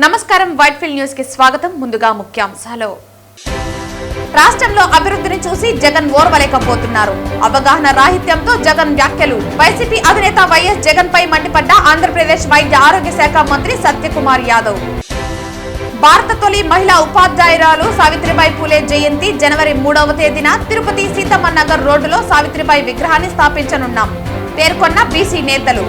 నమస్కారం Whitefield news కి స్వాగతం. ముందుగా ముఖ్యాంశాలు. రాష్ట్రంలో అభివృద్ధిని చూసి జగన్ ఓర్వలేకపోతున్నారు. అవగాహన రాహిత్యంతో జగన్ వ్యాఖ్యలు. వైసీపీ అధినేత వైఎస్ జగన్ పై మండిపడ్డ ఆంధ్రప్రదేశ్ వైద్య ఆరోగ్య శాఖ మంత్రి సత్యకుమార్ యాదవ్. భారత తొలి మహిళా ఉపాధ్యాయురాలు సావిత్రిబాయి పూలే జయంతి జనవరి 3వ తేదీన తిరుపతి సీతమ్మ నగర్ రోడ్డులో సావిత్రిబాయి విగ్రహాన్ని స్థాపించనున్నాం పేర్కొన్న బీసీ నేతలు.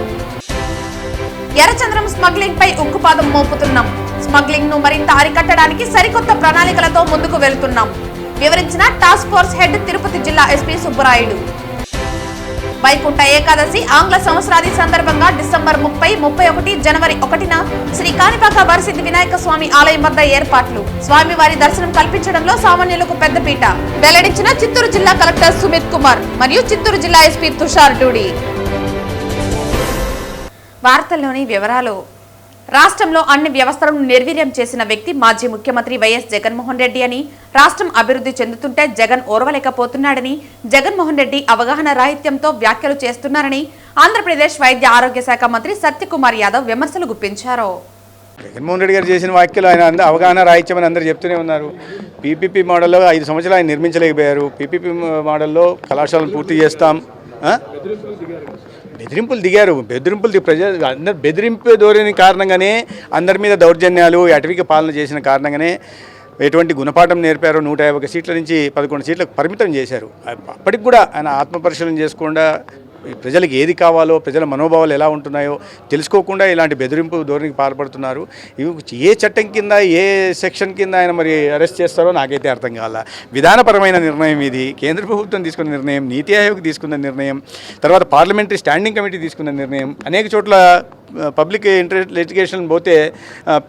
ఎర్రచంద్రం స్మగ్లింగ్ పై ఉక్కుపాదం మోపుతున్నాం. స్మగ్లింగ్ ను మరింత అరికట్టడానికి సరికొత్త ప్రణాళికలతో ముందుకు వెళ్తున్నాం వివరించిన టాస్క్ ఫోర్స్ హెడ్ తిరుపతి జిల్లా ఎస్పీ సుబ్బరాయుడు. వైకుంఠ ఏకాదశి ఆంగ్ల సంవత్సరాది సందర్భంగా డిసెంబర్ 30, 31, జనవరి 1న శ్రీ కాణిపాక వరసిద్ధి వినాయక స్వామి ఆలయం వద్ద ఏర్పాట్లు. స్వామివారి దర్శనం కల్పించడంలో సామాన్యులకు పెద్దపీట వెల్లడించిన చిత్తూరు జిల్లా కలెక్టర్ సుమిత్ కుమార్ మరియు చిత్తూరు జిల్లా ఎస్పీ తుషార్ డూడి. వార్తల్లోని వివరాలు. రాష్ట్రంలో అన్ని వ్యవస్థలను నిర్వీర్యం చేసిన వ్యక్తి మాజీ ముఖ్యమంత్రి వైఎస్ జగన్మోహన్ రెడ్డి అని, రాష్ట్రం అభివృద్ధి చెందుతుంటే జగన్ ఓర్వలేకపోతున్నాడని, జగన్మోహన్ రెడ్డి అవగాహన రాహిత్యంతో వ్యాఖ్యలు చేస్తున్నారని ఆంధ్రప్రదేశ్ వైద్య ఆరోగ్య శాఖ మంత్రి సత్యకుమార్ యాదవ్ విమర్శలు గుప్పించారు. జగన్మోహన్ రెడ్డి గారు చేసిన వ్యాఖ్యలు ఆయన అవగాహన రాహిత్యం అని అందరూ చెప్తూనే ఉన్నారు. పీపీపీ మోడల్లో 5 సంవత్సరాలు ఆయన నిర్మించలేకపోయారు. పీపీపీ మోడల్లో కళాశాలను పూర్తి చేస్తాం. బెదిరింపులు దిగారు. అందరు బెదిరింపు ధోరణి కారణంగానే అందరి మీద దౌర్జన్యాలు, అటవిక పాలన చేసిన కారణంగానే ఎటువంటి గుణపాఠం నేర్పారో 151 సీట్ల నుంచి 11 సీట్లకు పరిమితం చేశారు. అప్పటికి కూడా ఆయన ఆత్మపరిశీలన చేసుకుండా ప్రజలకు ఏది కావాలో, ప్రజల మనోభావాలు ఎలా ఉంటున్నాయో తెలుసుకోకుండా ఇలాంటి బెదిరింపు ధోరణికి పాల్పడుతున్నారు. ఇవి ఏ చట్టం కింద, ఏ సెక్షన్ కింద ఆయన మరి అరెస్ట్ చేస్తారో నాకైతే అర్థం కావాల. విధానపరమైన నిర్ణయం ఇది. కేంద్ర ప్రభుత్వం తీసుకున్న నిర్ణయం, నీతి ఆయోగ్ తీసుకున్న నిర్ణయం, తర్వాత పార్లమెంటరీ స్టాండింగ్ కమిటీ తీసుకున్న నిర్ణయం. అనేక చోట్ల పబ్లిక్ ఇంట్రెస్ట్ లిటిగేషన్ పోతే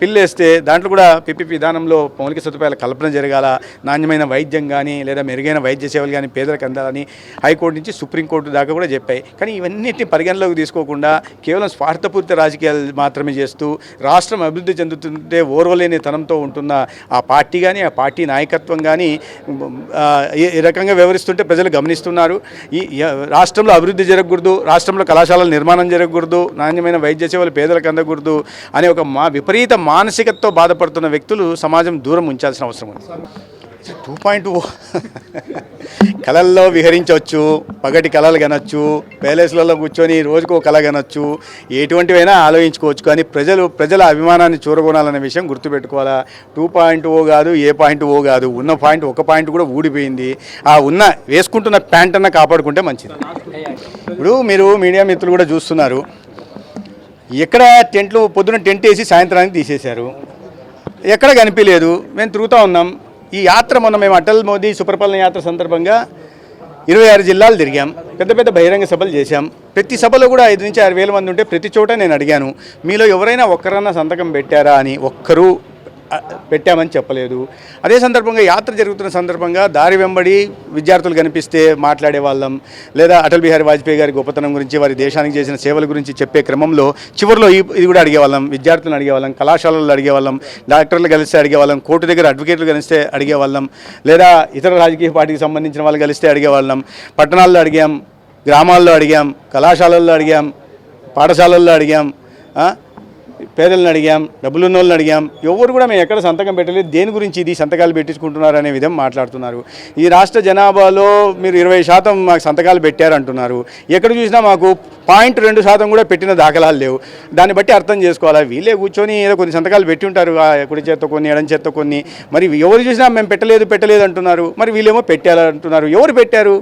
పిల్లు వేస్తే దాంట్లో కూడా పీపీపీ విధానంలో మౌలిక సదుపాయాల కల్పన జరగాల, నాణ్యమైన వైద్యం కానీ లేదా మెరుగైన వైద్య సేవలు కానీ పేదలకు అందాలని హైకోర్టు నుంచి సుప్రీంకోర్టు దాకా కూడా చెప్పాయి. కానీ ఇవన్నిటిని పరిగణలోకి తీసుకోకుండా కేవలం స్వార్థపూరిత రాజకీయాలు మాత్రమే చేస్తూ రాష్ట్రం అభివృద్ధి చెందుతుంటే ఓర్వలేని తనంతో ఉంటున్న ఆ పార్టీ కానీ, ఆ పార్టీ నాయకత్వం కానీ ఈ రకంగా వ్యవహరిస్తుంటే ప్రజలు గమనిస్తున్నారు. ఈ రాష్ట్రంలో అభివృద్ధి జరగకూడదు, రాష్ట్రంలో కళాశాలల నిర్మాణం జరగకూడదు, నాణ్యమైన వైద్య సేవలు పేదలకు అందకూడదు అనే ఒక విపరీత మానసికతతో బాధపడుతున్న వ్యక్తులు సమాజం దూరం ఉంచాల్సిన అవసరం ఉంది. 2.0 కళల్లో విహరించవచ్చు, పగటి కళలు కనొచ్చు, ప్యాలెస్లలో కూర్చొని రోజుకో కళ కనొచ్చు, ఎటువంటివైనా ఆలోచించుకోవచ్చు. కానీ ప్రజల అభిమానాన్ని చూరగొనాలనే విషయం గుర్తుపెట్టుకోవాలా. 2.0 కాదు, ఏ 0.0 కాదు, ఉన్న పాయింట్ ఒక పాయింట్ కూడా ఊడిపోయింది. ఆ వేసుకుంటున్న ప్యాంట్ అన్న కాపాడుకుంటే మంచిది. ఇప్పుడు మీరు మీడియా మిత్రులు కూడా చూస్తున్నారు, ఎక్కడ టెంట్లు పొద్దున టెంట్ వేసి సాయంత్రానికి తీసేశారు, ఎక్కడ కనిపించలేదు. మేము తిరుగుతూ ఉన్నాం. ఈ యాత్ర మొన్న మేము అటల్ మోదీ సుపరిపాలన యాత్ర సందర్భంగా 26 జిల్లాలు తిరిగాం, పెద్ద పెద్ద బహిరంగ సభలు చేశాం. ప్రతి సభలో కూడా 5 నుంచి 6 వేల మంది ఉంటే ప్రతి చోట నేను అడిగాను, మీలో ఎవరైనా ఒక్కరన్నా సంతకం పెట్టారా అని. ఒక్కరూ పెట్టామని చెప్పలేదు. అదే సందర్భంగా యాత్ర జరుగుతున్న సందర్భంగా దారి వెంబడి విద్యార్థులు కనిపిస్తే మాట్లాడే వాళ్ళం, లేదా అటల్ బిహారీ వాజ్పేయి గారి గొప్పతనం గురించి, వారి దేశానికి చేసిన సేవల గురించి చెప్పే క్రమంలో చివరిలో ఇది కూడా అడిగేవాళ్ళం. విద్యార్థులను అడిగేవాళ్ళం, కళాశాలల్లో అడిగేవాళ్ళం, డాక్టర్లు కలిస్తే అడిగేవాళ్ళం, కోర్టు దగ్గర అడ్వకేట్లు కలిస్తే అడిగేవాళ్ళం, లేదా ఇతర రాజకీయ పార్టీకి సంబంధించిన వాళ్ళు కలిస్తే అడిగేవాళ్ళం. పట్టణాల్లో అడిగాం, గ్రామాల్లో అడిగాం, కళాశాలల్లో అడిగాం, పాఠశాలల్లో అడిగాం, పేదలను అడిగాం, డబ్బులున్న వాళ్ళని అడిగాం. ఎవరు కూడా మేము ఎక్కడ సంతకం పెట్టలేదు. దేని గురించి ఇది సంతకాలు పెట్టించుకుంటున్నారు అనే విధంగా మాట్లాడుతున్నారు. ఈ రాష్ట్ర జనాభాలో మీరు 20% మాకు సంతకాలు పెట్టారంటున్నారు. ఎక్కడ చూసినా మాకు 0.2% కూడా పెట్టిన దాఖలాలు లేవు. దాన్ని బట్టి అర్థం చేసుకోవాలా. వీళ్ళే కూర్చొని ఏదో కొన్ని సంతకాలు పెట్టి ఉంటారు, కుడి చేత్తో కొన్ని, ఎడం చేత్తో కొన్ని. మరి ఎవరు చూసినా మేము పెట్టలేదు అంటున్నారు. మరి వీళ్ళేమో పెట్టారంటున్నారు. ఎవరు పెట్టారు?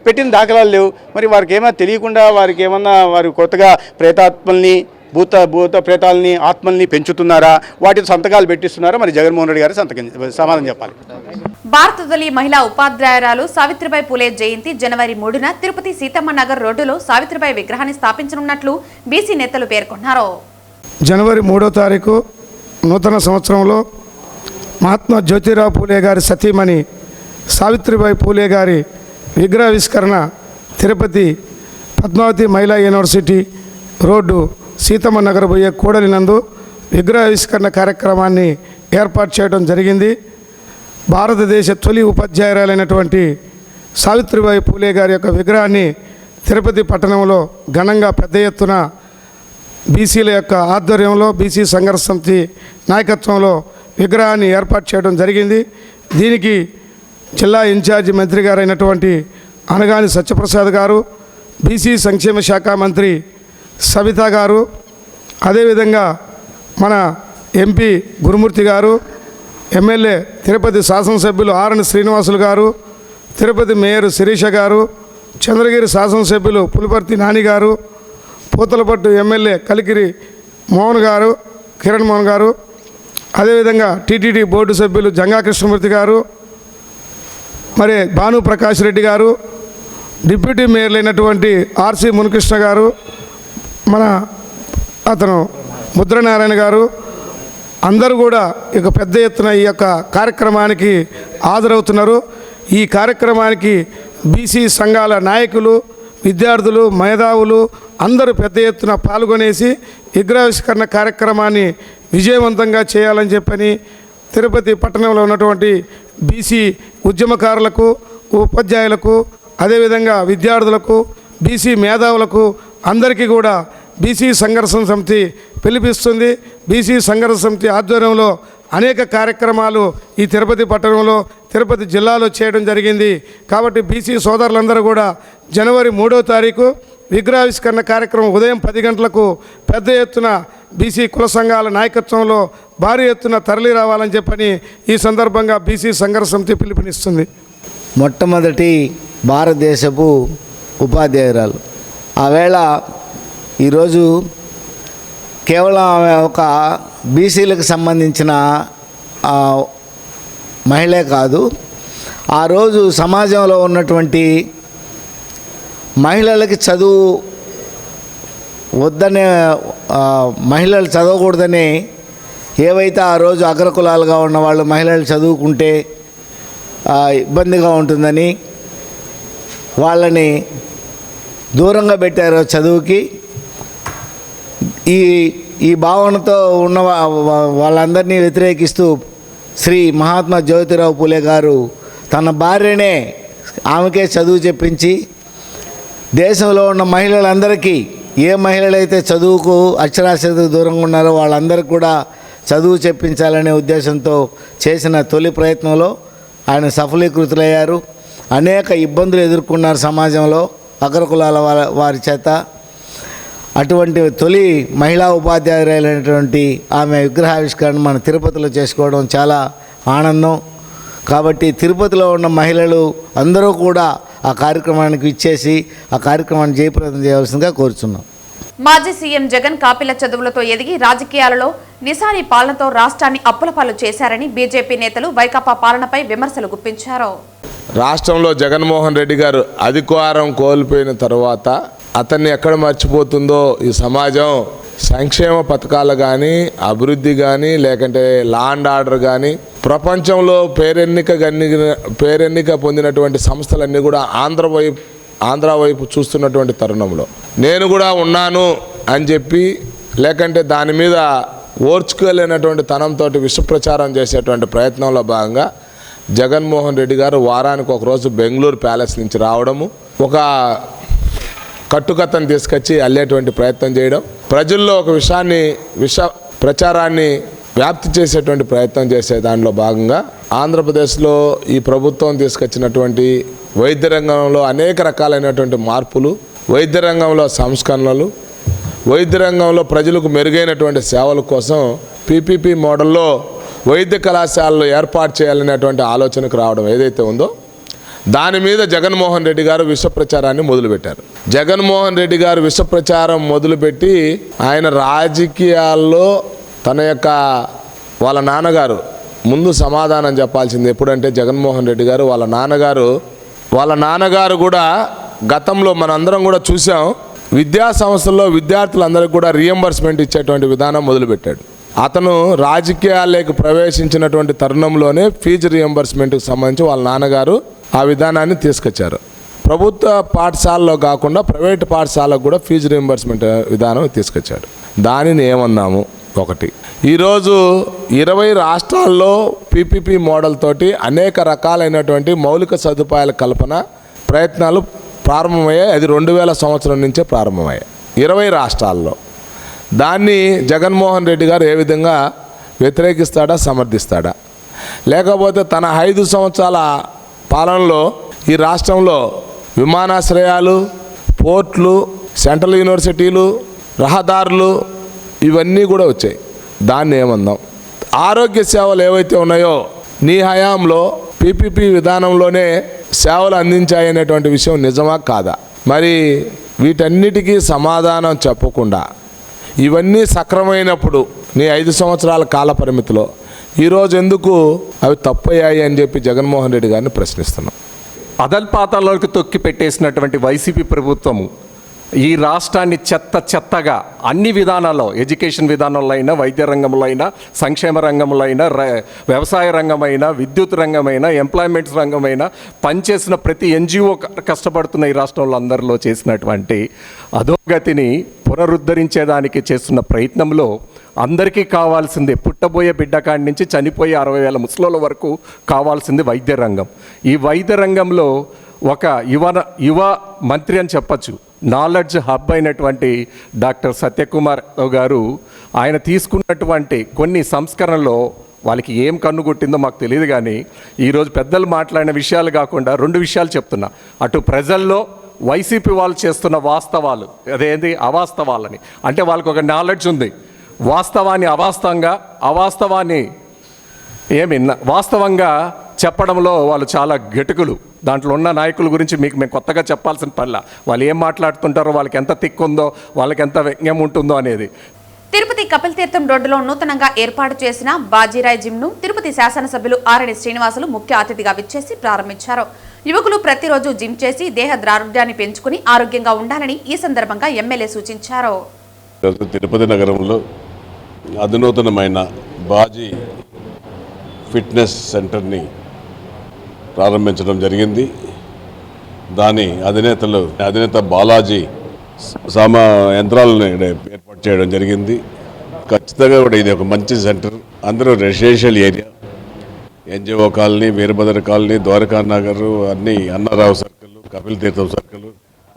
పెట్టిన దాఖలాలు లేవు. మరి వారికి ఏమైనా తెలియకుండా, వారికి ఏమన్నా వారు కొత్తగా ప్రేతాత్మల్ని, భూత ప్రేతాలని, ఆత్మల్ని పెంచుతున్నారా? వాటిని సంతకాలు పెట్టిస్తున్నారా? మరి జగన్మోహన్ రెడ్డి గారు సమాధానం చెప్పాలి. భారత తొలి మహిళా ఉపాధ్యాయురాలు సావిత్రిబాయి పూలే జయంతి జనవరి 3న తిరుపతి సీతమ్మ నగర్ రోడ్డులో సావిత్రిబాయి విగ్రహాన్ని స్థాపించనున్నట్లు బీసీ నేతలు పేర్కొన్నారు. జనవరి 3వ తారీఖు నూతన సంవత్సరంలో మహాత్మా జ్యోతిరావు పూలే గారి సతీమణి సావిత్రిబాయి పూలే గారి విగ్రహావిష్కరణ తిరుపతి పద్మావతి మహిళా యూనివర్సిటీ రోడ్డు సీతమ్మ నగర్ పోయే కూడలినందు విగ్రహావిష్కరణ కార్యక్రమాన్ని ఏర్పాటు చేయడం జరిగింది. భారతదేశ తొలి ఉపాధ్యాయురాలైనటువంటి సావిత్రిబాయి పూలే గారి యొక్క విగ్రహాన్ని తిరుపతి పట్టణంలో ఘనంగా పెద్ద ఎత్తున బీసీల యొక్క ఆధ్వర్యంలో బీసీ సంఘర్ష సమితి నాయకత్వంలో విగ్రహాన్ని ఏర్పాటు చేయడం జరిగింది. దీనికి జిల్లా ఇన్ఛార్జి మంత్రి గారైనటువంటి అనగాని సత్యప్రసాద్ గారు, బీసీ సంక్షేమ శాఖ మంత్రి సబితా గారు, అదేవిధంగా మన ఎంపీ గురుమూర్తి గారు, ఎమ్మెల్యే తిరుపతి శాసనసభ్యులు ఆర్ఎన్ శ్రీనివాసులు గారు, తిరుపతి మేయర్ శిరీష గారు, చంద్రగిరి శాసనసభ్యులు పులిపర్తి నాని గారు, పూతలపట్టు ఎమ్మెల్యే కలికిరి మోహన్ గారు, కిరణ్ మోహన్ గారు, అదేవిధంగా టీటీడీ బోర్డు సభ్యులు జంగా కృష్ణమూర్తి గారు, మరి భాను ప్రకాష్ రెడ్డి గారు, డిప్యూటీ మేయర్లు అయినటువంటి ఆర్సి మునికృష్ణ గారు, అతను ముద్రనారాయణ గారు, అందరూ కూడా ఇక పెద్ద ఎత్తున ఈ యొక్క కార్యక్రమానికి హాజరవుతున్నారు. ఈ కార్యక్రమానికి బీసీ సంఘాల నాయకులు, విద్యార్థులు, మేధావులు అందరూ పెద్ద ఎత్తున పాల్గొనేసి విగ్రహావిష్కరణ కార్యక్రమాన్ని విజయవంతంగా చేయాలని చెప్పని తిరుపతి పట్టణంలో ఉన్నటువంటి బీసీ ఉద్యమకారులకు, ఉపాధ్యాయులకు, అదేవిధంగా విద్యార్థులకు, బీసీ మేధావులకు అందరికీ కూడా బీసీ సంఘర్షణ సమితి పిలిపిస్తుంది. బీసీ సంఘర్షణ సమితి ఆధ్వర్యంలో అనేక కార్యక్రమాలు ఈ తిరుపతి పట్టణంలో, తిరుపతి జిల్లాలో చేయడం జరిగింది. కాబట్టి బీసీ సోదరులందరూ కూడా జనవరి 3వ తారీఖు విగ్రహావిష్కరణ కార్యక్రమం ఉదయం 10 గంటలకు పెద్ద ఎత్తున బీసీ కుల సంఘాల నాయకత్వంలో భారీ ఎత్తున తరలి రావాలని చెప్పని ఈ సందర్భంగా బీసీ సంఘర్షణ సమితి పిలుపునిస్తుంది. మొట్టమొదటి భారతదేశపు ఉపాధ్యాయురాలు. ఆవేళ ఈరోజు కేవలం ఆమె ఒక బీసీలకు సంబంధించిన మహిళే కాదు, ఆ రోజు సమాజంలో ఉన్నటువంటి మహిళలకి చదువు వద్దనే, మహిళలు చదవకూడదని ఏవైతే ఆ రోజు అగ్రకులాలుగా ఉన్న వాళ్ళు మహిళలు చదువుకుంటే ఇబ్బందిగా ఉంటుందని వాళ్ళని దూరంగా పెట్టారో చదువుకి, ఈ భావనతో ఉన్న వాళ్ళందరినీ వ్యతిరేకిస్తూ శ్రీ మహాత్మా జ్యోతిరావు పూలే గారు తన భార్యనే ఆమెకే చదువు చెప్పించి దేశంలో ఉన్న మహిళలందరికీ, ఏ మహిళలైతే చదువుకు అక్షరాస్యతకు దూరంగా ఉన్నారో వాళ్ళందరికీ కూడా చదువు చెప్పించాలనే ఉద్దేశంతో చేసిన తొలి ప్రయత్నంలో ఆయన సఫలీకృతులయ్యారు. అనేక ఇబ్బందులు ఎదుర్కొన్నారు సమాజంలో అగ్రకులాల వారి చేత. అటువంటి తొలి మహిళా ఉపాధ్యాయురాలైనటువంటి ఆమె విగ్రహావిష్కరణ మన తిరుపతిలో చేసుకోవడం చాలా ఆనందం. కాబట్టి తిరుపతిలో ఉన్న మహిళలు అందరూ కూడా ఆ కార్యక్రమానికి ఇచ్చేసి ఆ కార్యక్రమాన్ని జయప్రదం చేయవలసిందిగా కోరుచున్నాం. మాజీ సీఎం జగన్ కాపీల చదువులతో ఎదిగి రాజకీయాలలో నిసాని పాలనతో రాష్ట్రాన్ని అప్పులపాలు చేశారని బీజేపీ నేతలు వైకాపా పాలనపై విమర్శలు గుప్పించారు. రాష్ట్రంలో జగన్మోహన్ రెడ్డి గారు అధికారం కోల్పోయిన తర్వాత అతన్ని ఎక్కడ మర్చిపోతుందో ఈ సమాజం, సంక్షేమ పథకాలు కానీ, అభివృద్ధి కానీ, లేకంటే లా అండ్ ఆర్డర్ కానీ, ప్రపంచంలో పేరెన్నిక పొందినటువంటి సంస్థలన్నీ కూడా ఆంధ్ర వైపు చూస్తున్నటువంటి తరుణంలో నేను కూడా ఉన్నాను అని చెప్పి, లేకంటే దాని మీద ఓర్చుకోలేనటువంటి తనంతో విషప్రచారం చేసేటువంటి ప్రయత్నంలో భాగంగా జగన్మోహన్ రెడ్డి గారు వారానికి ఒకరోజు బెంగళూరు ప్యాలెస్ నుంచి రావడము, ఒక కట్టుకథను తీసుకొచ్చి అల్లేటువంటి ప్రయత్నం చేయడం, ప్రజల్లో ఒక విష ప్రచారాన్ని వ్యాప్తి చేసేటువంటి ప్రయత్నం చేసే దానిలో భాగంగా ఆంధ్రప్రదేశ్లో ఈ ప్రభుత్వం తీసుకొచ్చినటువంటి వైద్య రంగంలో అనేక రకాలైనటువంటి మార్పులు, వైద్య రంగంలో సంస్కరణలు, వైద్య రంగంలో ప్రజలకు మెరుగైనటువంటి సేవల కోసం పీపీపీ మోడల్లో వైద్య కళాశాలలు ఏర్పాటు చేయాలనేటువంటి ఆలోచనకు రావడం ఏదైతే ఉందో దాని మీద జగన్మోహన్ రెడ్డి గారు విష ప్రచారాన్ని మొదలుపెట్టారు. జగన్మోహన్ రెడ్డి గారు విష ప్రచారం మొదలుపెట్టి ఆయన రాజకీయాల్లో తన యొక్క వాళ్ళ నాన్నగారు ముందు సమాధానం చెప్పాల్సింది ఎప్పుడంటే జగన్మోహన్ రెడ్డి గారు వాళ్ళ నాన్నగారు కూడా గతంలో మనందరం కూడా చూసాం, విద్యా సంస్థల్లో విద్యార్థులందరికీ కూడా రియంబర్స్మెంట్ ఇచ్చేటువంటి విధానం మొదలుపెట్టాడు. అతను రాజకీయాల్లోకి ప్రవేశించినటువంటి తరుణంలోనే ఫీజు రియంబర్స్మెంట్కి సంబంధించి వాళ్ళ నాన్నగారు ఆ విధానాన్ని తీసుకొచ్చారు. ప్రభుత్వ పాఠశాలలో కాకుండా ప్రైవేటు పాఠశాలకు కూడా ఫీజు రియంబర్స్మెంట్ విధానం తీసుకొచ్చాడు. దానిని ఏమన్నాము? ఒకటి, ఈరోజు 20 రాష్ట్రాల్లో పీపీపీ మోడల్ తోటి అనేక రకాలైనటువంటి మౌలిక సదుపాయాల కల్పన ప్రయత్నాలు ప్రారంభమయ్యాయి. అది 2000 సంవత్సరం నుంచే ప్రారంభమయ్యాయి 20 రాష్ట్రాల్లో. దాన్ని జగన్మోహన్ రెడ్డి గారు ఏ విధంగా వ్యతిరేకిస్తాడా, సమర్థిస్తాడా? లేకపోతే తన 5 సంవత్సరాల పాలనలో ఈ రాష్ట్రంలో విమానాశ్రయాలు, పోర్ట్లు, సెంట్రల్ యూనివర్సిటీలు, రహదారులు ఇవన్నీ కూడా వచ్చాయి. దాన్ని ఏమందాం? ఆరోగ్య సేవలు ఏవైతే ఉన్నాయో నీ హయాంలో పీపీపీ విధానంలోనే సేవలు అందించాయనేటువంటి విషయం నిజమా కాదా? మరి వీటన్నిటికీ సమాధానం చెప్పకుండా ఇవన్నీ సక్రమైనప్పుడు నీ 5 సంవత్సరాల కాల పరిమితిలో ఈరోజు ఎందుకు అవి తప్పయ్యాయి అని చెప్పి జగన్మోహన్ రెడ్డి గారిని ప్రశ్నిస్తున్నాం. అదల్పాతాల్లోకి తొక్కి పెట్టేసినటువంటి వైసీపీ ప్రభుత్వము ఈ రాష్ట్రాన్ని చెత్తగా అన్ని విధానాల్లో, ఎడ్యుకేషన్ విధానంలో అయినా, వైద్య రంగంలో అయినా, సంక్షేమ రంగంలో అయినా, వ్యవసాయ రంగమైనా, విద్యుత్ రంగమైనా, ఎంప్లాయ్మెంట్ రంగమైనా పనిచేసిన ప్రతి ఎన్జిఓ కష్టపడుతున్న ఈ రాష్ట్రంలో అందరిలో చేసినటువంటి అధోగతిని పునరుద్ధరించేదానికి చేస్తున్న ప్రయత్నంలో అందరికీ కావాల్సింది, పుట్టబోయే బిడ్డ కాడి నుంచి చనిపోయే 60,000 ముసలోళ్ళ వరకు కావాల్సింది వైద్య రంగం. ఈ వైద్య రంగంలో ఒక యువ మంత్రి అని చెప్పచ్చు, నాలెడ్జ్ హబ్ అయినటువంటి డాక్టర్ సత్యకుమార్ గారు ఆయన తీసుకున్నటువంటి కొన్ని సంస్కరణలో వాళ్ళకి ఏం కన్నుగొట్టిందో మాకు తెలియదు. కానీ ఈరోజు పెద్దలు మాట్లాడిన విషయాలు కాకుండా 2 విషయాలు చెప్తున్నా. అటు ప్రజల్లో వైసీపీ వాళ్ళు చేస్తున్న వాస్తవాలు, అదేంటి అవాస్తవాలని, అంటే వాళ్ళకు ఒక నాలెడ్జ్ ఉంది, వాస్తవాన్ని అవాస్తవంగా, అవాస్తవాన్ని వాస్తవంగా చెప్పడంలో వాళ్ళు చాలా గెటుకులు. దాంట్లో ఉన్న నాయకుల గురించి మీకు మేము కొత్తగా చెప్పాల్సిన పనిలా. వాళ్ళు ఏం మాట్లాడుతుంటారో, వాళ్ళకి ఎంత తిక్కుందో, వాళ్ళకి ఎంత వ్యంగ్యం ఉంటుందో అనేది. తిరుపతి కపిల్ తీర్థం రోడ్డులో నూతనంగా ఏర్పాటు చేసిన బాజీరాయ్ జిమ్ను తిరుపతి శాసనసభ్యులు ఆర్ఎన్ శ్రీనివాసులు ముఖ్య అతిథిగా విచ్చేసి ప్రారంభించారు. యువకులు ప్రతిరోజు జిమ్ చేసి దేహ ద్రారుఢ్యాన్ని పెంచుకుని ఆరోగ్యంగా ఉండాలని ఈ సందర్భంగా ఎమ్మెల్యే సూచించారు. తిరుపతి నగరంలో అధునూతనమైన బాజీ ఫిట్నెస్ సెంటర్ని ప్రారంభించడం జరిగింది. దాని అధినేత బాలాజీ యంత్రాలను ఏర్పాటు చేయడం జరిగింది. ఖచ్చితంగా కూడా ఇది ఒక మంచి సెంటర్. అందరూ residential area, NGO colony, Veerabhadra colony, Dwaraka Nagar, అన్ని అన్నారావు సర్కిల్, కపిల్ తీర్థం సర్కిల్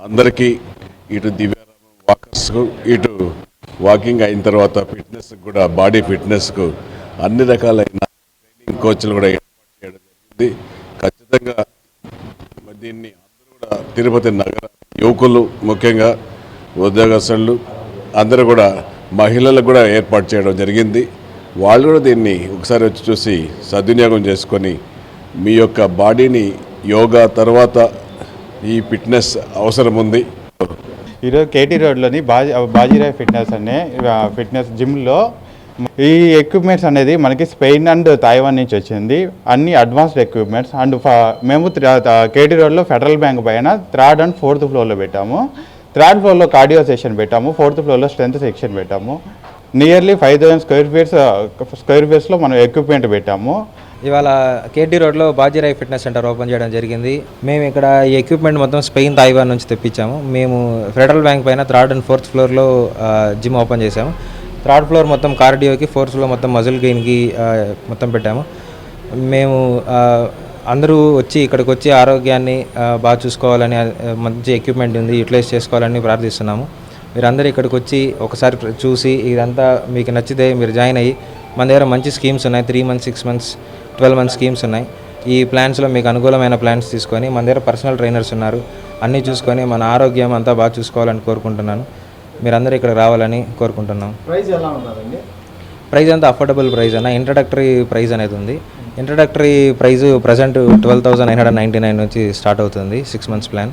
అందరికీ, ఇటు దివ్యారామం వాకర్స్కు, ఇటు వాకింగ్ అయిన తర్వాత ఫిట్నెస్ కూడా, బాడీ ఫిట్నెస్కు అన్ని రకాలైన ట్రైనింగ్ కోచ్లు కూడా ఏర్పాటు చేయడం జరిగింది. ఖచ్చితంగా దీన్ని అందరూ కూడా తిరుపతి నగర యువకులు, ముఖ్యంగా ఉద్యోగస్తులు అందరూ కూడా, మహిళలకు కూడా ఏర్పాటు చేయడం జరిగింది. వాళ్ళు కూడా దీన్ని ఒకసారి వచ్చి చూసి సద్వినియోగం చేసుకొని మీ యొక్క బాడీని, యోగా తర్వాత ఈ ఫిట్నెస్ అవసరం ఉంది. ఈరోజు కేటీ రోడ్లోని బాజీరాయ్ ఫిట్నెస్ అనే ఫిట్నెస్ జిమ్లో ఈ ఎక్విప్మెంట్స్ అనేది మనకి స్పెయిన్ అండ్ తైవాన్ నుంచి వచ్చింది. అన్ని అడ్వాన్స్డ్ ఎక్విప్మెంట్స్. అండ్ మేము కేటీ రోడ్లో ఫెడరల్ బ్యాంక్ పైన 3rd and 4th ఫ్లోర్లో పెట్టాము. 3rd ఫ్లోర్లో కార్డియో సెక్షన్ పెట్టాము. 4th ఫ్లోర్లో స్ట్రెంత్ సెక్షన్ పెట్టాము. నియర్లీ 5,000 స్క్వేర్ ఫీట్స్లో మనం ఎక్విప్మెంట్ పెట్టాము. ఇవాళ కేటీ రోడ్లో బాజీరాయ్ ఫిట్నెస్ సెంటర్ ఓపెన్ చేయడం జరిగింది. మేము ఇక్కడ ఈ ఎక్విప్మెంట్ మొత్తం స్పెయిన్, తైవాన్ నుంచి తెప్పించాము. మేము ఫెడరల్ బ్యాంక్ పైన 3rd and 4th ఫ్లోర్లో జిమ్ ఓపెన్ చేసాము. 3rd ఫ్లోర్ మొత్తం కార్డియోకి, 4th ఫ్లోర్ మొత్తం మజిల్ గెయిన్కి మొత్తం పెట్టాము. మేము అందరూ వచ్చి ఇక్కడికి వచ్చి ఆరోగ్యాన్ని బాగా చూసుకోవాలని, మంచి ఎక్విప్మెంట్ ఉంది, యూటిలైజ్ చేసుకోవాలని ప్రార్థిస్తున్నాము. మీరందరూ ఇక్కడికి వచ్చి ఒకసారి చూసి ఇదంతా మీకు నచ్చితే మీరు జాయిన్ అయ్యి, మన దగ్గర మంచి స్కీమ్స్ ఉన్నాయి. 3 months, 6 months, 12 months స్కీమ్స్ ఉన్నాయి. ఈ ప్లాన్స్లో మీకు అనుకూలమైన ప్లాన్స్ తీసుకొని, మన దగ్గర పర్సనల్ ట్రైనర్స్ ఉన్నారు, అన్నీ చూసుకొని మన ఆరోగ్యం అంతా బాగా చూసుకోవాలని కోరుకుంటున్నాను. మీరందరూ ఇక్కడ రావాలని కోరుకుంటున్నాం. ప్రైస్ ఎలా ఉంటుందండి? ప్రైస్ అంతా అఫోర్డబుల్ ప్రైస్ అన్న. ఇంట్రడక్టరీ ప్రైస్ అనేది ఉంది. ఇంట్రడక్టరీ ప్రైస్ ప్రజెంట్ 12,999 నుంచి స్టార్ట్ అవుతుంది. 6 months ప్లాన్.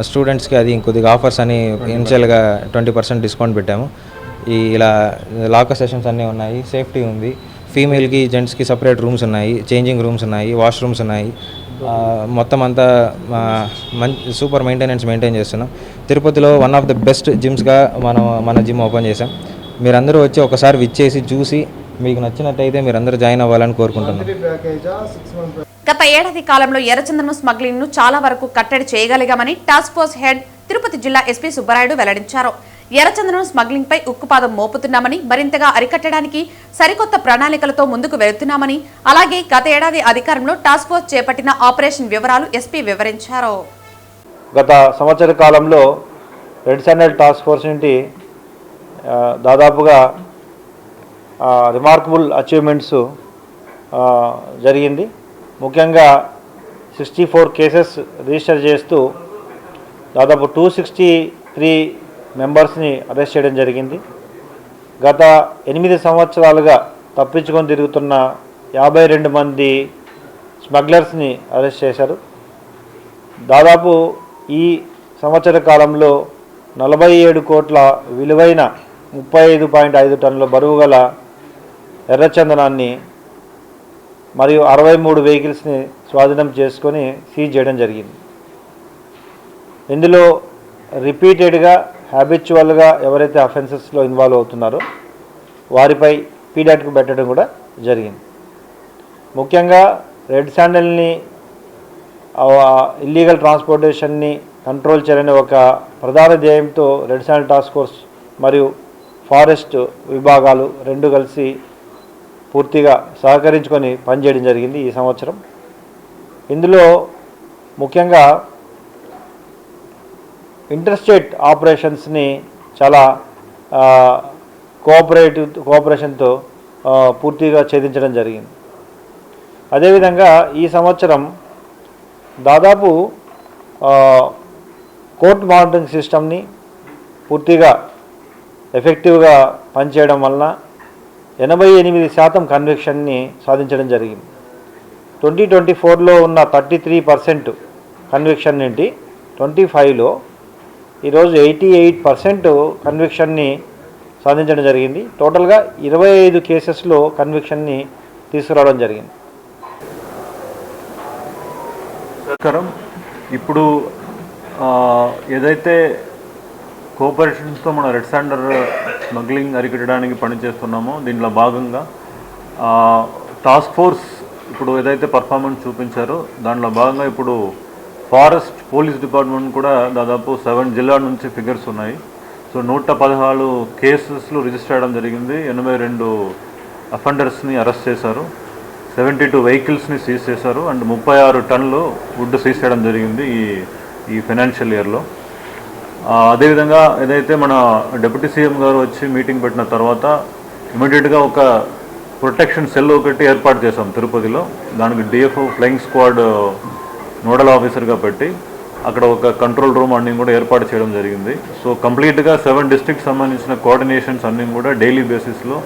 స్టూడెంట్స్కి అది ఇంకొద్దిగా ఆఫర్స్ అని ఇనిషియల్గా 20% డిస్కౌంట్ పెట్టాము. ఇలా లాకర్ సెషన్స్ అన్నీ ఉన్నాయి, సేఫ్టీ ఉంది. ఫీమేల్కి, జెంట్స్కి సపరేట్ రూమ్స్ ఉన్నాయి, చేంజింగ్ రూమ్స్ ఉన్నాయి, వాష్రూమ్స్ ఉన్నాయి. మొత్తం అంతా సూపర్ మెయింటైన్ చేస్తున్నాం. తిరుపతిలో వన్ ఆఫ్ ద బెస్ట్ జిమ్స్గా మన జిమ్ ఓపెన్ చేసాం. మీరందరూ వచ్చి ఒకసారి విచ్చేసి చూసి మీకు నచ్చినట్టయితే మీరందరూ జాయిన్ అవ్వాలని కోరుకుంటున్నాం. గత ఏడాది కాలంలో ఎర్రచందనం స్మగ్లింగ్ ను చాలా వరకు కట్టడి చేయగలిగామని టాస్క్ ఫోర్స్ హెడ్ తిరుపతి జిల్లా ఎస్పీ సుబ్బరాయుడు వెల్లడించారు. ఎర్రచందనం స్మగ్లింగ్ పై ఉక్కుపాదం మోపుతున్నామని, మరింతగా అరికట్టడానికి సరికొత్త ప్రణాళికలతో ముందుకు వెళుతున్నామని, అలాగే గత ఏడాది అధికారంలో టాస్క్ ఫోర్స్ చేపట్టిన ఆపరేషన్ వివరాలు ఎస్పీ వివరించారు. గత సంవత్సర కాలంలో రెడ్ శాండల్ టాస్క్ ఫోర్స్ నుండి దాదాపుగా రిమార్కబుల్ అచీవ్మెంట్స్ జరిగింది. ముఖ్యంగా 64 కేసెస్ రిజిస్టర్ చేస్తూ దాదాపు 263 మెంబర్స్ని అరెస్ట్ చేయడం జరిగింది. గత 8 సంవత్సరాలుగా తప్పించుకొని తిరుగుతున్న 52 మంది స్మగ్లర్స్ని అరెస్ట్ చేశారు. దాదాపు ఈ సంవత్సర కాలంలో 47 కోట్ల విలువైన 35.5 టన్నుల బరువు గల ఎర్రచందనాన్ని మరియు 63 వెహికల్స్ని స్వాధీనం చేసుకొని సీజ్ చేయడం జరిగింది. ఇందులో రిపీటెడ్గా హ్యాబిచువల్గా ఎవరైతే అఫెన్సెస్లో ఇన్వాల్వ్ అవుతున్నారో వారిపై పీడాట్కు పెట్టడం కూడా జరిగింది. ముఖ్యంగా రెడ్ శాండల్ని ఇల్లీగల్ ట్రాన్స్పోర్టేషన్ని కంట్రోల్ చేయాలనే ఒక ప్రధాన ధ్యేయంతో రెడ్ శాండల్ టాస్క్ ఫోర్స్ మరియు ఫారెస్ట్ విభాగాలు రెండు కలిసి పూర్తిగా సహకరించుకొని పనిచేయడం జరిగింది ఈ సంవత్సరం. ఇందులో ముఖ్యంగా ఇంటర్స్టేట్ ఆపరేషన్స్ని చాలా కోఆపరేషన్తో పూర్తిగా ఛేదించడం జరిగింది. అదేవిధంగా ఈ సంవత్సరం దాదాపు కోర్ట్ మానిటరింగ్ సిస్టమ్ని పూర్తిగా ఎఫెక్టివ్గా పనిచేయడం వలన 88% కన్విక్షన్ని సాధించడం జరిగింది. 2024లో ఉన్న 33% కన్విక్షన్ నుండి 25లో ఈరోజు 88% కన్విక్షన్ని సాధించడం జరిగింది. టోటల్గా 25 కేసెస్లో కన్విక్షన్ని తీసుకురావడం జరిగింది. ఇప్పుడు ఏదైతే కోఆపరేషన్స్తో మన రెడ్ శాండల్ స్మగ్లింగ్ అరికట్టడానికి పనిచేస్తున్నామో దీంట్లో భాగంగా టాస్క్ ఫోర్స్ ఇప్పుడు ఏదైతే పర్ఫార్మెన్స్ చూపించారో దాంట్లో భాగంగా ఇప్పుడు ఫారెస్ట్ పోలీస్ డిపార్ట్మెంట్ కూడా దాదాపు 7 జిల్లాల నుంచి ఫిగర్స్ ఉన్నాయి. సో 114 కేసెస్లు రిజిస్టర్ చేయడం జరిగింది. 82 అఫెండర్స్ని అరెస్ట్ చేశారు. 72 వెహికల్స్ని సీజ్ చేశారు. అండ్ 36 టన్నులు వుడ్ సీజ్ చేయడం జరిగింది ఈ ఫైనాన్షియల్ ఇయర్లో. అదేవిధంగా ఏదైతే మన డిప్యూటీ సీఎం గారు వచ్చి మీటింగ్ పెట్టిన తర్వాత ఇమీడియట్గా ఒక ప్రొటెక్షన్ సెల్ ఒకటి ఏర్పాటు చేశాం తిరుపతిలో. దానికి డిఎఫ్ఓ ఫ్లయింగ్ స్క్వాడ్ నోడల్ ఆఫీసర్గా పెట్టి అక్కడ ఒక కంట్రోల్ రూమ్ అన్నీ కూడా ఏర్పాటు చేయడం జరిగింది. సో కంప్లీట్గా 7 డిస్ట్రిక్ట్స్ సంబంధించిన కోఆర్డినేషన్స్ అన్నీ కూడా డైలీ బేసిస్లో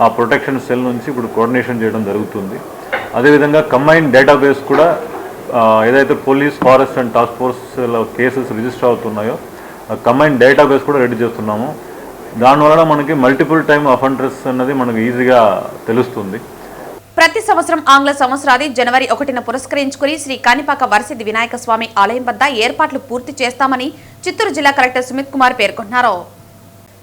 ఆ ప్రొటెక్షన్ సెల్ నుంచి ఇప్పుడు కోఆర్డినేషన్ చేయడం జరుగుతుంది. అదేవిధంగా కంబైన్డ్ డేటాబేస్ కూడా ఏదైతే పోలీస్ ఫారెస్ట్ అండ్ టాస్క్ ఫోర్స్లో కేసెస్ రిజిస్టర్ అవుతున్నాయో కంబైన్డ్ డేటాబేస్ కూడా రెడీ చేస్తున్నాము. దానివల్ల మనకి మల్టిపుల్ టైమ్ అఫెండర్స్ అన్నది మనకు ఈజీగా తెలుస్తుంది. ప్రతి సంవత్సరం ఆంగ్ల సంవత్సరాది జనవరి 1న పురస్కరించుకుని శ్రీ కాణిపాక వరసిద్ధి వినాయక స్వామి ఆలయం వద్ద ఏర్పాట్లు పూర్తి చేస్తామని చిత్తూరు జిల్లా కలెక్టర్ సుమిత్ కుమార్ పేర్కొన్నారు.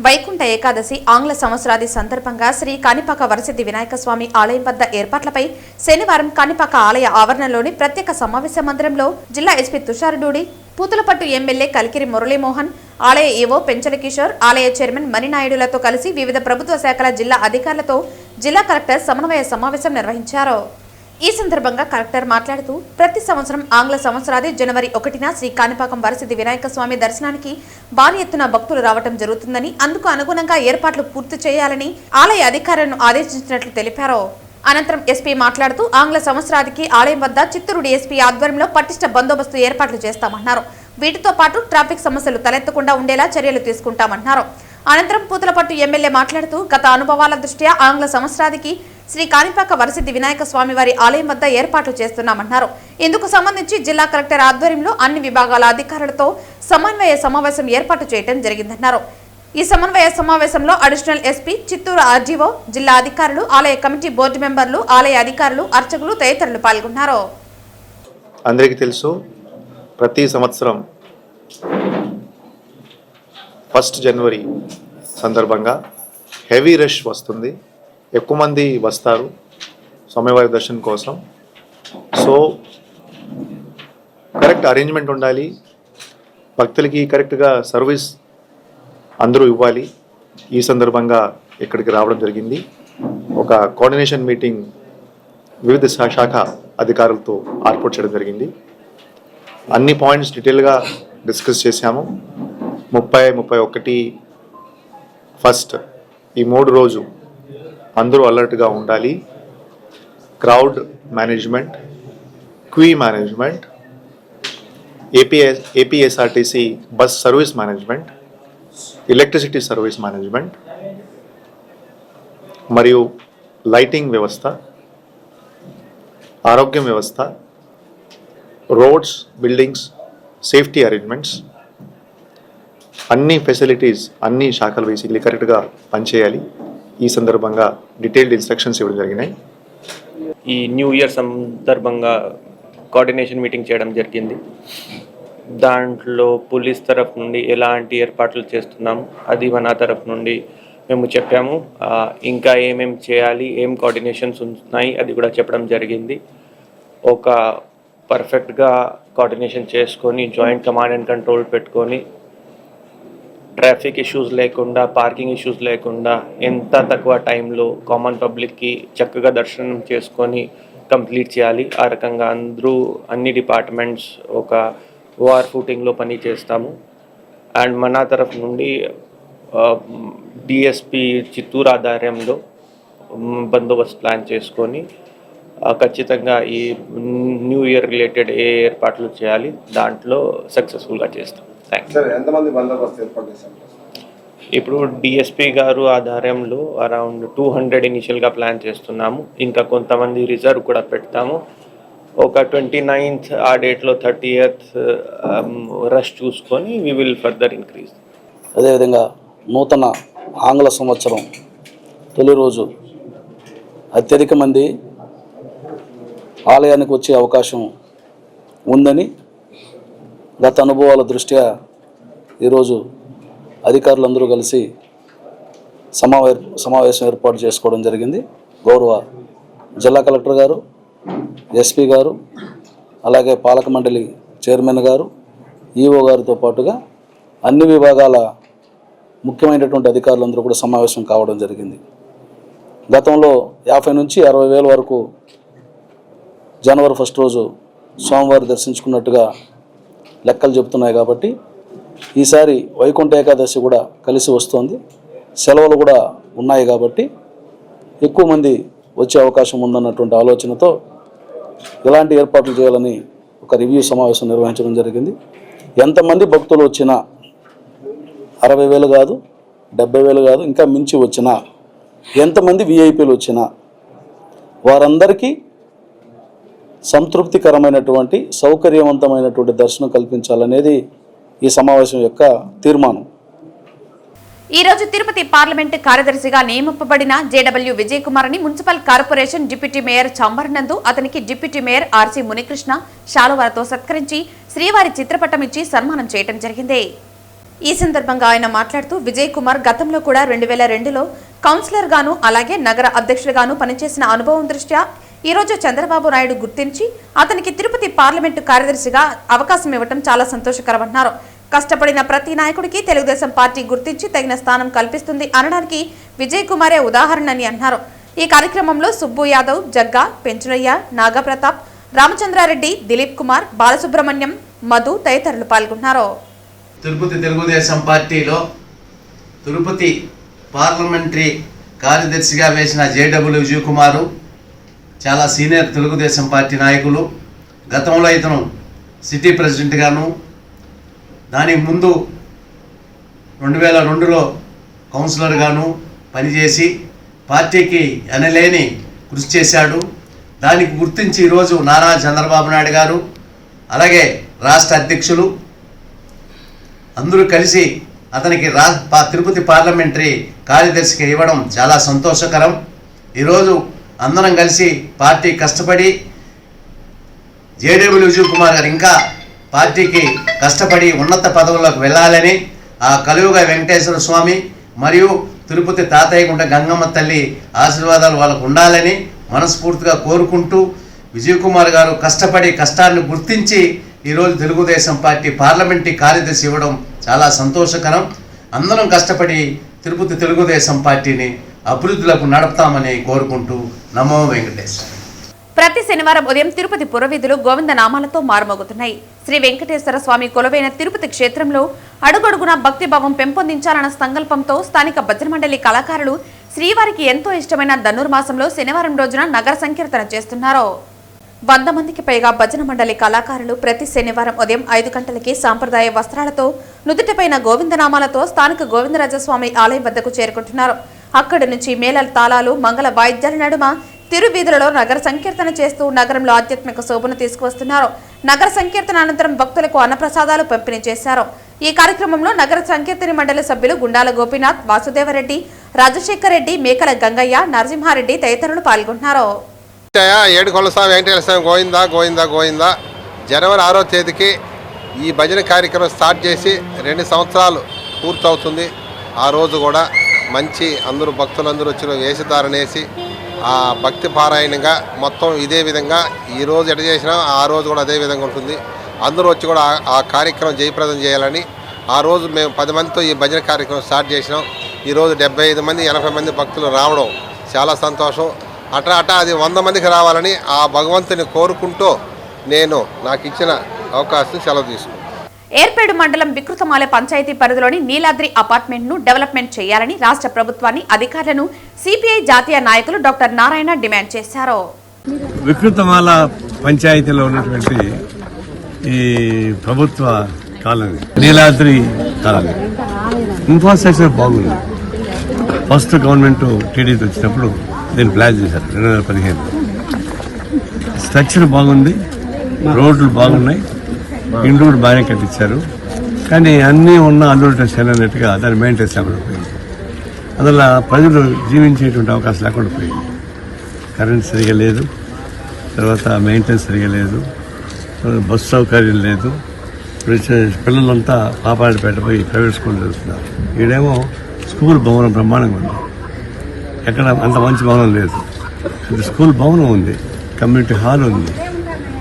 వైకుంఠ ఏకాదశి ఆంగ్ల సంవత్సరాది సందర్భంగా శ్రీ కాణిపాక వరసిద్ధి వినాయక స్వామి ఆలయం వద్ద ఏర్పాట్లపై శనివారం కాణిపాక ఆలయ ఆవరణలోని ప్రత్యేక సమావేశ మందిరంలో జిల్లా ఎస్పీ తుషార్ డూడి, పూతలపట్టు ఎమ్మెల్యే కలికిరి మురళీమోహన్, ఆలయ ఈవో పెంచల కిషోర్, ఆలయ చైర్మన్ మణినాయుడులతో కలిసి వివిధ ప్రభుత్వ శాఖల జిల్లా అధికారులతో జిల్లా కలెక్టర్ సమన్వయ సమావేశం నిర్వహించారు. ఈ సందర్భంగా కలెక్టర్ మాట్లాడుతూ ప్రతి సంవత్సరం ఆంగ్ల సంవత్సరాది జనవరి 1న శ్రీ కాణిపాకం వరసిద్ధి వినాయక స్వామి దర్శనానికి భారీ ఎత్తున భక్తులు రావడం జరుగుతుందని, అందుకు అనుగుణంగా ఏర్పాట్లు పూర్తి చేయాలని ఆలయ అధికారులను ఆదేశించినట్లు తెలిపారు. అనంతరం ఎస్పీ మాట్లాడుతూ ఆంగ్ల సంవత్సరాదికి ఆలయం వద్ద చిత్తూరు డీఎస్పీ ఆధ్వర్యంలో పటిష్ట బందోబస్తు ఏర్పాట్లు చేస్తామన్నారు. వీటితో పాటు ట్రాఫిక్ సమస్యలు తలెత్తకుండా ఉండేలా చర్యలు తీసుకుంటామన్నారు. అనంతరం పూతలపట్టు ఎమ్మెల్యే మాట్లాడుతూ గత అనుభవాల దృష్ట్యా ఆంగ్ల సంవత్సరాదికి శ్రీ కాణిపాక వరసిద్ధి వినాయక స్వామి వారి ఆలయం వద్ద ఏర్పాట్లు చేస్తున్నామన్నారు. ఇందుకు సంబంధించి జిల్లా కలెక్టర్ ఆధ్వర్యంలో అన్ని విభాగాల అధికారులతో సమన్వయ సమావేశం ఏర్పాటు చేయడం జరిగిందన్నారు. ఈ సమన్వయ సమావేశంలో అడిషనల్ ఎస్పీ, చిత్తూరు ఆర్డీఓ, జిల్లా అధికారులు, ఆలయ కమిటీ బోర్డు మెంబర్లు, ఆలయ అధికారులు, అర్చకులు తదితరులు పాల్గొన్నారు. అందరికీ తెలుసు, ప్రతి సంవత్సరం 1 జనవరి సందర్భంగా హెవీ రష్ వస్తుంది. ఎక్కువ మంది వస్తారు స్వామివారి దర్శనం కోసం. సో కరెక్ట్ అరేంజ్మెంట్ ఉండాలి, భక్తులకి కరెక్ట్గా సర్వీస్ అందరూ ఇవ్వాలి. ఈ సందర్భంగా ఇక్కడికి రావడం జరిగింది. ఒక కోఆర్డినేషన్ మీటింగ్ వివిధ శాఖ అధికారులతో ఏర్పాటు చేయడం జరిగింది. అన్ని పాయింట్స్ డీటెయిల్గా డిస్కస్ చేశాము. 30, 31 ఫస్ట్ ఈ 3 రోజు అందరూ అలర్ట్గా ఉండాలి. Crowd management, queue management, APSRTC bus service management, electricity service management మరియు లైటింగ్ వ్యవస్థ, ఆరోగ్యం వ్యవస్థ, రోడ్స్, బిల్డింగ్స్, సేఫ్టీ అరేంజ్మెంట్స్, అన్ని ఫెసిలిటీస్ అన్ని శాఖలు బేసిక్లీ కరెక్ట్గా పనిచేయాలి. ఈ సందర్భంగా డీటెయిల్డ్ ఇన్స్ట్రక్షన్స్ ఇవ్వడం జరిగినాయి. ఈ న్యూ ఇయర్ సందర్భంగా కోఆర్డినేషన్ మీటింగ్ చేయడం జరిగింది. దాంట్లో పోలీస్ తరఫు నుండి ఎలాంటి ఏర్పాట్లు చేస్తున్నాము అది మన తరఫు నుండి మేము చెప్పాము. ఇంకా ఏమేమి చేయాలి, ఏం కోఆర్డినేషన్స్ ఉన్నాయి అది కూడా చెప్పడం జరిగింది. ఒక పర్ఫెక్ట్గా కోఆర్డినేషన్ చేసుకొని జాయింట్ కమాండ్ అండ్ కంట్రోల్ పెట్టుకొని ట్రాఫిక్ ఇష్యూస్ లేకుండా, పార్కింగ్ ఇష్యూస్ లేకుండా ఎంత తక్కువ టైంలో కామన్ పబ్లిక్కి చక్కగా దర్శనం చేసుకొని కంప్లీట్ చేయాలి. ఆ రకంగా అన్ని డిపార్ట్మెంట్స్ ఒక వార్ ఫూటింగ్లో పని చేస్తాము. అండ్ మన తరఫు నుండి డిఎస్పి చిత్తూరు ఆధ్వర్యంలో బందోబస్తు ప్లాన్ చేసుకొని ఖచ్చితంగా ఈ న్యూ ఇయర్ రిలేటెడ్ ఏ ఏర్పాట్లు చేయాలి దాంట్లో సక్సెస్ఫుల్గా చేస్తాం. ఇప్పుడు డిఎస్పి గారు ఆధ్వర్యంలో అరౌండ్ 200 ఇనిషియల్గా ప్లాన్ చేస్తున్నాము. ఇంకా కొంతమంది రిజర్వ్ కూడా పెడతాము. ఒక 29th ఆ డేట్లో 30th రష్ చూసుకొని వి విల్ ఫర్దర్ ఇంక్రీజ్. అదేవిధంగా నూతన ఆంగ్ల సంవత్సరం తొలి రోజు అత్యధిక మంది ఆలయానికి వచ్చే అవకాశం ఉందని గత అనుభవాల దృష్ట్యా ఈరోజు అధికారులందరూ కలిసి సమావేశం ఏర్పాటు చేసుకోవడం జరిగింది. గౌరవ జిల్లా కలెక్టర్ గారు, ఎస్పీ గారు, అలాగే పాలక మండలి చైర్మన్ గారు, ఈఓ గారితో పాటుగా అన్ని విభాగాల ముఖ్యమైనటువంటి అధికారులందరూ కూడా సమావేశం కావడం జరిగింది. గతంలో 50 నుంచి 60 వేల వరకు జనవరి 1 రోజు సోమవారం దర్శించుకున్నట్టుగా లెక్కలు చెబుతున్నాయి. కాబట్టి ఈసారి వైకుంఠ ఏకాదశి కూడా కలిసి వస్తుంది, సెలవులు కూడా ఉన్నాయి కాబట్టి ఎక్కువ మంది వచ్చే అవకాశం ఉందన్నటువంటి ఆలోచనతో ఎలాంటి ఏర్పాట్లు చేయాలని ఒక రివ్యూ సమావేశం నిర్వహించడం జరిగింది. ఎంతమంది భక్తులు వచ్చినా 60,000 కాదు, 70,000 కాదు, ఇంకా మించి వచ్చినా, ఎంతమంది విఐపీలు వచ్చినా వారందరికీ సంతృప్తికరమైనటువంటి సౌకర్యవంతమైనటువంటి దర్శనం కల్పించాలనేది ఈ సమావేశం యొక్క తీర్మానం. ఈ రోజు తిరుపతి పార్లమెంటు కార్యదర్శిగా నియమింపబడిన జేడబ్ల్యూ విజయ్ కుమార్ ని మున్సిపల్ కార్పొరేషన్ డిప్యూటీ మేయర్ చంబర్నందు అతనికి డిప్యూటీ మేయర్ ఆర్సీ మునికృష్ణ శాలువాలతో సత్కరించి శ్రీవారి చిత్రపటం ఇచ్చి సన్మానం చేయడం జరిగింది. ఈ సందర్భంగా ఆయన మాట్లాడుతూ విజయ్ కుమార్ గతంలో కూడా 2002లో కౌన్సిలర్ గాను అలాగే నగర అధ్యక్షుడిగాను పనిచేసిన అనుభవం దృష్ట్యా ఈ రోజు చంద్రబాబు నాయుడు గుర్తించి అతనికి తిరుపతి పార్లమెంటు కార్యదర్శిగా అవకాశం ఇవ్వడం చాలా సంతోషకరమన్నారు. కష్టపడిన ప్రతి నాయకుడికి తెలుగుదేశం పార్టీ గుర్తించి తగిన స్థానం కల్పిస్తుంది అనడానికి విజయ్ కుమారే ఉదాహరణని అన్నారు. ఈ కార్యక్రమంలో సుబ్బు యాదవ్, జగ్గా, పెంచులయ్య, నాగప్రతాప్, రామచంద్రారెడ్డి, దిలీప్ కుమార్, బాలసుబ్రహ్మణ్యం, మధు తదితరులు పాల్గొన్నారు. తిరుపతి తెలుగుదేశం పార్టీలో తిరుపతి పార్లమెంటరీ కార్యదర్శిగా వేసిన జేడబ్ల్యూ విజయ్ కుమారు చాలా సీనియర్ తెలుగుదేశం పార్టీ నాయకులు. గతంలో ఇతను సిటీ ప్రెసిడెంట్గాను, దానికి ముందు 2002లో కౌన్సిలర్గాను పనిచేసి పార్టీకి ఎనలేని కృషి చేశాడు. దానికి గుర్తించి ఈరోజు నారా చంద్రబాబు నాయుడు గారు అలాగే రాష్ట్ర అధ్యక్షులు అందరూ కలిసి అతనికి తిరుపతి పార్లమెంటరీ కార్యదర్శిగా ఇవ్వడం చాలా సంతోషకరం. ఈరోజు అందరం కలిసి పార్టీ కష్టపడి జేడబ్ల్యూ విజయ్ కుమార్ గారు ఇంకా పార్టీకి కష్టపడి ఉన్నత పదవుల్లోకి వెళ్ళాలని ఆ కలియుగ వెంకటేశ్వర స్వామి మరియు తిరుపతి తాతయ్య గుంట గంగమ్మ తల్లి ఆశీర్వాదాలు వాళ్ళకు ఉండాలని మనస్ఫూర్తిగా కోరుకుంటూ విజయ్ కుమార్ గారు కష్టపడి కష్టాన్ని గుర్తించి ఈరోజు తెలుగుదేశం పార్టీ పార్లమెంటరీ కార్యదర్శి ఇవ్వడం చాలా సంతోషకరం. అందరం కష్టపడి తిరుపతి తెలుగుదేశం పార్టీని అభివృద్ధిలోకి నడుపుతామని కోరుకుంటూ నమో వెంకటేశ్వర. ప్రతి శనివారం ఉదయం తిరుపతి పురవీధులు గోవింద నామాలతో మారుమోగుతున్నాయి. శ్రీ వెంకటేశ్వర స్వామి కొలువైన తిరుపతి క్షేత్రంలో అడుగడుగున భక్తిభావం పెంపొందించాలన్న సంకల్పంతో స్థానిక భజన మండలి కళాకారులు శ్రీవారికి ఎంతో ఇష్టమైన ధనుర్మాసంలో శనివారం రోజున నగర సంకీర్తన చేస్తున్నారు. 100 మందికి పైగా భజన మండలి కళాకారులు ప్రతి శనివారం ఉదయం 5 గంటలకి సాంప్రదాయ వస్త్రాలతో నుదుటిపైన గోవిందనామాలతో స్థానిక గోవిందరాజస్వామి ఆలయం వద్దకు చేరుకుంటున్నారు. అక్కడి నుంచి మేళల తాళాలు మంగళ వాయిద్యాల నడుమ తిరువీధులలో నగర సంకీర్తన చేస్తూ నగరంలో ఆధ్యాత్మిక శోభను తీసుకువస్తున్నారు. నగర సంకీర్తన అనంతరం భక్తులకు అన్నప్రసాదాలు పంపిణీ చేశారు. ఈ కార్యక్రమంలో నగర సంకీర్తన మండలి సభ్యులు గుండాల గోపీనాథ్, వాసుదేవరెడ్డి, రాజశేఖర్ రెడ్డి, మేకల గంగయ్య, నరసింహారెడ్డి తదితరులు పాల్గొన్నారు. ఏడుకొండల స్వామి వెంకటేశ్వర స్వామి గోవిందా గోవిందా గోవిందా. జనవరి 6వ తేదీకి ఈ భజన కార్యక్రమం స్టార్ట్ చేసి 2 సంవత్సరాలు పూర్తవుతుంది. ఆ రోజు కూడా మంచి అందరూ భక్తులందరూ వచ్చిన వేషధారణ వేసి ఆ భక్తి పారాయణంగా మొత్తం ఇదే విధంగా ఈరోజు ఎట చేసినా ఆ రోజు కూడా అదే విధంగా ఉంటుంది. అందరూ వచ్చి కూడా ఆ కార్యక్రమం జయప్రదం చేయాలని ఆ రోజు మేము 10 మందితో ఈ భజన కార్యక్రమం స్టార్ట్ చేసినాం. ఈరోజు 75 మంది 80 మంది భక్తులు రావడం చాలా సంతోషం. అట్లా అది 100 మందికి రావాలని ఆ భగవంతుని కోరుకుంటూ నేను నాకు ఇచ్చిన అవకాశం సెలవు తీసుకున్నాను. ఏర్పేడు మండలం వికృతమాలె పంచాయతీ పరిధిలోని నీలాద్రి అపార్ట్మెంట్ ను డెవలప్మెంట్ చేయాలని రాష్ట్ర ప్రభుత్వాన్ని అధికారులను సిపిఐ జాతీయ నాయకులు డాక్టర్ నారాయణ డిమాండ్ చేశారు. వికృతమాల పంచాయతీలో ఉన్నటువంటి ఈ ప్రభుత్వ కాలనీ నీలాద్రి కాలనీ ఇన్ఫ్రాస్ట్రక్చర్ బాగుంది. ఫస్ట్ గవర్నమెంట్ టీడీపీ వచ్చినప్పుడు దీన్ని ప్లాన్ చేశారు 2015. స్ట్రక్చర్ బాగుంది, రోడ్లు బాగున్నాయి, ఇండ్లు కూడా బాగానే కట్టించారు. కానీ అన్నీ ఉన్న అల్లుడు అన్నట్టుగా దాన్ని మెయింటెన్స్ లేకుండా పోయింది. అందువల్ల ప్రజలు జీవించేటువంటి అవకాశం లేకుండా పోయింది. కరెంట్ సరిగా లేదు, తర్వాత మెయింటెనెన్స్ సరిగా లేదు, బస్సు సౌకర్యం లేదు. పిల్లలంతా పాపాడిపేట పోయి ప్రైవేట్ స్కూల్ చదువుతున్నారు. ఈడేమో స్కూల్ భవనం బ్రహ్మాండంగా ఉంది, ఎక్కడ అంత మంచి భవనం లేదు. స్కూల్ భవనం ఉంది, కమ్యూనిటీ హాల్ ఉంది,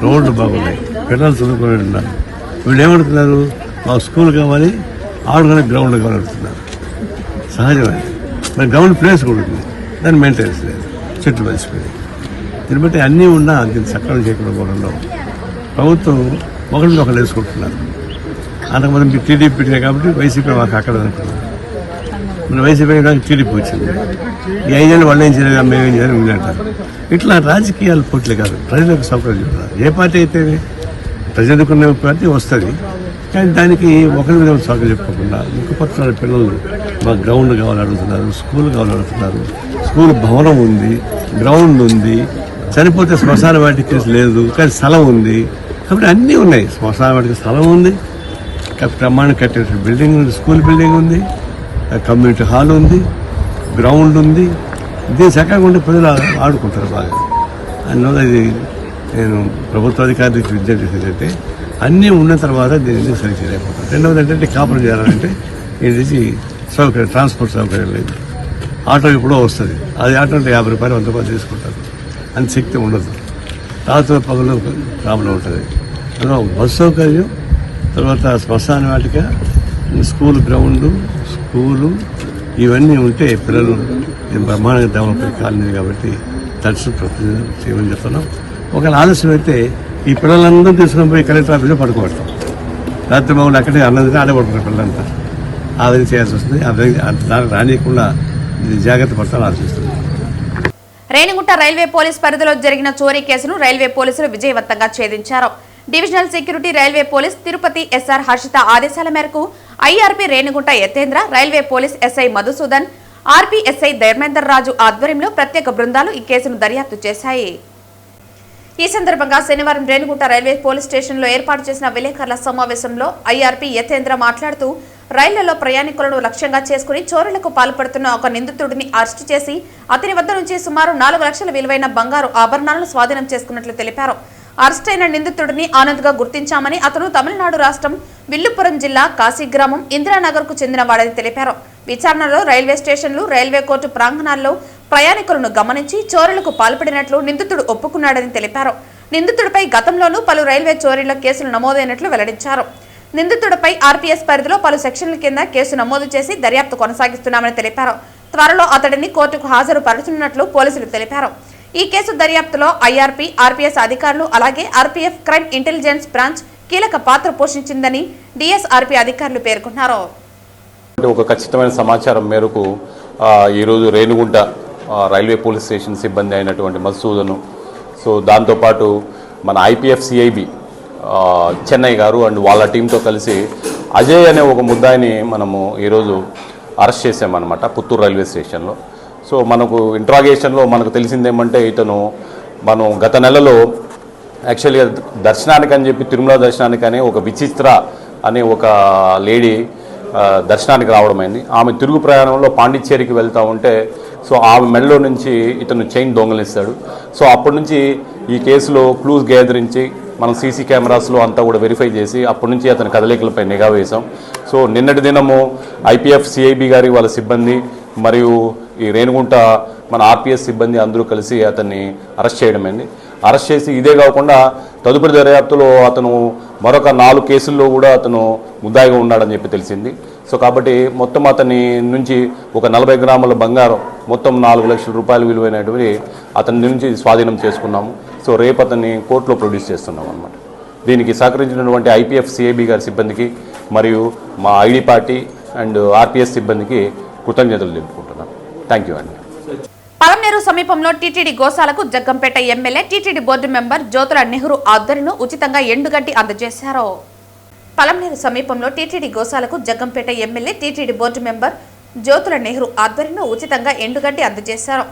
రోడ్లు బాగున్నాయి, పిల్లలు చదువుకుని ఉన్నారు. వీళ్ళు ఏమడుతున్నారు, మాకు స్కూల్ కావాలి, ఆడుకునే గ్రౌండ్ కావాలి అడుగుతున్నారు. సహజమే, మరి గ్రౌండ్ ప్లేస్ కూడా ఉంది, దాన్ని మెయింటెనెన్స్ లేదు, చెట్లు మలిసిపోయి. దీన్ని బట్టి అన్నీ ఉన్నా దీన్ని సక్రమం చేయకపోవడంలో ప్రభుత్వం ఒకరిని ఒకరు వేసుకుంటున్నారు. అంతకుముందు మీకు టీడీపీ పెట్టినాయి కాబట్టి వైసీపీ మాకు అక్కడ అనుకున్నాం. మన వైసీపీ టీడీపీ వచ్చింది. ఈ 5 ఏళ్ళు వాళ్ళు ఏం చేయలేదు, మేమేం చేయాలి వీళ్ళంటారు. ఇట్లా రాజకీయాలు పోట్లే కాదు, ప్రజలకు సౌకర్యం చూడాలి. ఏ పార్టీ అయితే ప్రజలకున్న పార్టీ వస్తుంది, కానీ దానికి ఒకరి మీద సౌకర్యం చెప్పుకోకుండా ముఖపత్రాల పిల్లలు మాకు గ్రౌండ్ కావాలని అడుగుతున్నారు, స్కూల్ కావాలని అడుగుతున్నారు. స్కూల్ భవనం ఉంది, గ్రౌండ్ ఉంది, చనిపోతే శ్మశాన వాటికి లేదు, కానీ స్థలం ఉంది. కాబట్టి అన్నీ ఉన్నాయి. శ్మశాన వాటికి స్థలం ఉంది, ప్రమాణం కట్టే బిల్డింగ్ ఉంది, స్కూల్ బిల్డింగ్ ఉంది, కమ్యూనిటీ హాల్ ఉంది, గ్రౌండ్ ఉంది. దీని చక్కగా ఉంటే ప్రజలు ఆడుకుంటారు బాగా. అందువల్ల ఇది నేను ప్రభుత్వ అధికారులకు విజ్ఞప్తి చేసేదంటే అన్నీ ఉన్న తర్వాత దీన్ని సరి చేయలేకపోతాం. రెండవది ఏంటంటే కాపురం చేయాలంటే ఇది సౌకర్యం, ట్రాన్స్పోర్ట్ సౌకర్యం లేదు. ఆటో ఎప్పుడో వస్తుంది, అది ఆటో అంటే 50 రూపాయలు 100 రూపాయలు తీసుకుంటారు, అంత శక్తి ఉండదు. రాత్రి పగలు ప్రాబ్లం ఉంటుంది. అందులో బస్సు సౌకర్యం, తర్వాత శ్మశాన వాటిక, స్కూల్ గ్రౌండ్, స్కూలు ఇవన్నీ ఉంటే పిల్లలు బ్రహ్మాండంగా డెవలప్ కాలనీ కాబట్టి తరచు చేయమని చెప్తున్నాం. ఒకవేళ ఆలస్యం అయితే ఈ పిల్లలందరూ తీసుకుని పోయి కలెక్టర్ ఆఫీస్లో పడుకోబడతాం. రాత్రి బాబులు అక్కడే అన్నది ఆడే పడుకుంటారు పిల్లలంతా. ఆ విధంగా చేయాల్సి వస్తుంది. ఆ విధంగా దానికి రానియకుండా జాగ్రత్త పడతాను ఆలోచిస్తుంది. రేణిగుంట రైల్వే పోలీస్ పరిధిలో జరిగిన చోరీ కేసును రైల్వే పోలీసులు విజయవంతంగా ఛేదించారు. Divisional security railway police Tirupati SR Harshita ఆదేశాల మేరకు IRP Renigunta Yatendra, railway police SI Madhusudan, RP SI Dharmender Raju ఆధ్వర్యంలో ప్రత్యేక బృందాలు ఈ కేసును దర్యాప్తు చేశాయి. ఈ సందర్భంగా శనివారం రేణిగుంట రైల్వే పోలీస్ స్టేషన్లో ఏర్పాటు చేసిన విలేకరుల సమావేశంలో ఐఆర్పీ యతేంద్ర మాట్లాడుతూ రైళ్లలో ప్రయాణికులను లక్ష్యంగా చేసుకుని చోరీలకు పాల్పడుతున్న ఒక నిందితుడిని అరెస్టు చేసి అతని వద్ద నుంచి సుమారు 4 లక్షల విలువైన బంగారు ఆభరణాలను స్వాధీనం చేసుకున్నట్లు తెలిపారు. అరెస్ట్ అయిన నిందితుడిని ఆనంద్గా గుర్తించామని, అతను తమిళనాడు రాష్ట్రం విల్లుపురం జిల్లా కాశీగ్రామం ఇందిరానగర్ కు చెందిన వాడని తెలిపారు. విచారణలో రైల్వే స్టేషన్లు, రైల్వే కోర్టు ప్రాంగణాల్లో ప్రయాణికులను గమనించి చోరీలకు పాల్పడినట్లు నిందితుడు ఒప్పుకున్నాడని తెలిపారు. నిందితుడిపై గతంలోనూ పలు రైల్వే చోరీల కేసులు నమోదైనట్లు వెల్లడించారు. నిందితుడిపై ఆర్పీఎస్ పరిధిలో పలు సెక్షన్ల కింద కేసు నమోదు చేసి దర్యాప్తు కొనసాగిస్తున్నామని తెలిపారు. త్వరలో అతడిని కోర్టుకు హాజరు పరచనున్నట్లు పోలీసులు తెలిపారు. ఈ కేసు దర్యాప్తులో ఐఆర్పీ, ఆర్పీఎస్ అధికారులు అలాగే ఆర్పీఎఫ్ క్రైమ్ ఇంటెలిజెన్స్ బ్రాంచ్ కీలక పాత్ర పోషించిందని డిఎస్ఆర్పీ అధికారులు పేర్కొన్నారు. ఒక ఖచ్చితమైన సమాచారం మేరకు ఈరోజు రేణుగుంట రైల్వే పోలీస్ స్టేషన్ సిబ్బంది అయినటువంటి మధుసూదను, సో దాంతోపాటు మన ఐపీఎఫ్ సిఐబి చెన్నై గారు అండ్ వాళ్ళ టీంతో కలిసి అజయ్ అనే ఒక ముద్దాయిని మనము ఈరోజు అరెస్ట్ చేసామన్నమాట పుత్తూరు రైల్వే స్టేషన్లో. సో మనకు ఇంట్రాగేషన్లో మనకు తెలిసిందేమంటే ఇతను మనం గత నెలలో యాక్చువల్గా దర్శనానికి అని చెప్పి తిరుమల దర్శనానికి అనే ఒక విచిత్ర అనే ఒక లేడీ దర్శనానికి రావడం అయింది. ఆమె తిరుగు ప్రయాణంలో పాండిచ్చేరికి వెళ్తూ ఉంటే సో ఆమె మెడలో నుంచి ఇతను చైన్ దొంగలిస్తాడు. సో అప్పటి నుంచి ఈ కేసులో క్లూస్ గ్యాదరించి మనం సీసీ కెమెరాస్లో అంతా కూడా వెరిఫై చేసి అప్పటి నుంచి అతని కదలికలపై నిఘా వేశాం. సో నిన్నటి దినము ఐపీఎఫ్ సిఐబి గారి వాళ్ళ సిబ్బంది మరియు ఈ రేణుగుంట మన ఆర్పీఎస్ సిబ్బంది అందరూ కలిసి అతన్ని అరెస్ట్ చేయడమైంది. అరెస్ట్ చేసి ఇదే కాకుండా తదుపరి దర్యాప్తులో అతను మరొక 4 కేసుల్లో కూడా అతను ముద్దాయిగా ఉన్నాడని చెప్పి తెలిసింది. సో కాబట్టి మొత్తం అతని నుంచి ఒక 40 గ్రాముల బంగారం మొత్తం 4 లక్షల రూపాయలు విలువైనటువంటి అతని నుంచి స్వాధీనం చేసుకున్నాము. సో రేపు అతన్ని కోర్టులో ప్రొడ్యూస్ చేస్తున్నాం అన్నమాట. దీనికి సహకరించినటువంటి ఐపీఎఫ్ సిఐబి గారి సిబ్బందికి మరియు మా ఐడి పార్టీ అండ్ ఆర్పీఎస్ సిబ్బందికి కృతజ్ఞతలు తెలుపుకుంటున్నాను. థ్యాంక్ యూ అండి. పలమనేరు సమీపంలో టీటీడీ గోశాలకు Jaggampeta MLA TTD board member Jyothula Nehru ఆధ్వర్యంలో ఉచితంగా ఎండుగడ్డి అందజేశారు. పలమనేరు సమీపంలో టీటీడీ గోశాలకు Jaggampeta MLA TTD board member Jyothula Nehru ఆధ్వర్యంలో ఉచితంగా ఎండుగడ్డి అందజేశారు.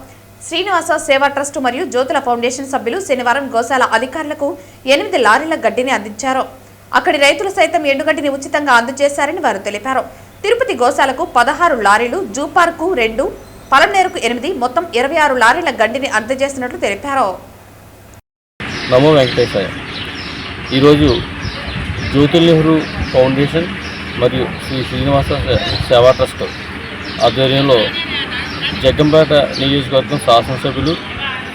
శ్రీనివాస సేవా ట్రస్ట్ మరియు జ్యోతుల ఫౌండేషన్ సభ్యులు శనివారం గోశాల అధికారులకు 8 లారీల గడ్డిని అందించారు. అక్కడి రైతులు సైతం ఎండుగడ్డిని ఉచితంగా అందజేశారని వారు తెలిపారు. తిరుపతి గోశాలకు 16 లారీలు, జూ పార్కు 2, పలమనేరుకు 8 మొత్తం 26 లారీల గడ్డిని అందజేసినట్లు తెలిపారు. నమో వెంకటేశాయ. ఈరోజు జ్యోతుల నెహ్రూ ఫౌండేషన్ మరియు శ్రీ శ్రీనివాస సేవా ట్రస్ట్ ఆధ్వర్యంలో జగ్గంపేట నియోజకవర్గం శాసనసభ్యులు